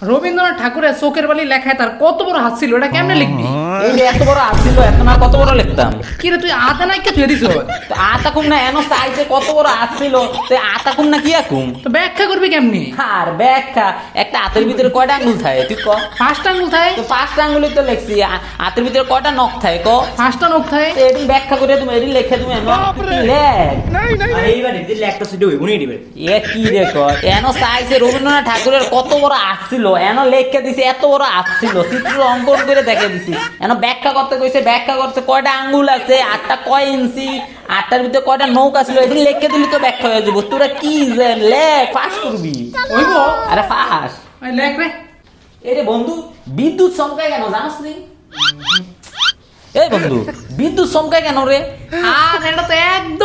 রবীন্দ্রনাথ ঠাকুরের চোখের বালি লেখায় তার কত বড় হাত ছিল, এটা কেমনে লিখবি? এই যে এত বড় হাত ছিল, এত না কত বড় লিখতাম। কি রে তুই আতা নাই কে তুই দিছ? তো আতা কুম না এনো সাইজে কত বড় হাত ছিল, তো আতা কুম না কি আকুম? তো ব্যাখ্যা করবি কেমনি? আর ব্যাখ্যা, একটা হাতের ভিতরে কয়টা আঙ্গুল থাকে তুই ক? 5টা আঙ্গুল থাকে। তো 5টা আঙ্গুলই তো লিখছি। হাতের ভিতরে কয়টা নখ থাকে ক? 5টা নখ থাকে। এটি ব্যাখ্যা করে তুমি এটি লেখে তুমি এনো লেখ। এইবার এদের লেখটা শুধু হইব নি দিবে। এ কি রেখ এনো সাইজে রবীন্দ্রনাথ ঠাকুরের কত বড় হাত ছিল, এনো লেখকে দিছে এত বড় হাত ছিল, চিত্র অঙ্কন করে দেখে দিছি। এনো ব্যাখ্যা করতে কইছে, ব্যাখ্যা করছে কয়টা আঙ্গুল আছে, 8টা কয় ইঞ্চি, 8টার ভিতরে কয়টা নৌকা ছিল, এটি লেখকে দিলি তো ব্যাখ্যা হয়ে যাবো। তোরা কি লেখ পাস করবি? হইব? আরে পাস। লেখ রে। এরে বন্ধু বিদ্যুৎ চমকায় কেন জানাস নি? এই বন্ধু বিদ্যুৎ চমকায় কেন রে? আর এটা তো একদম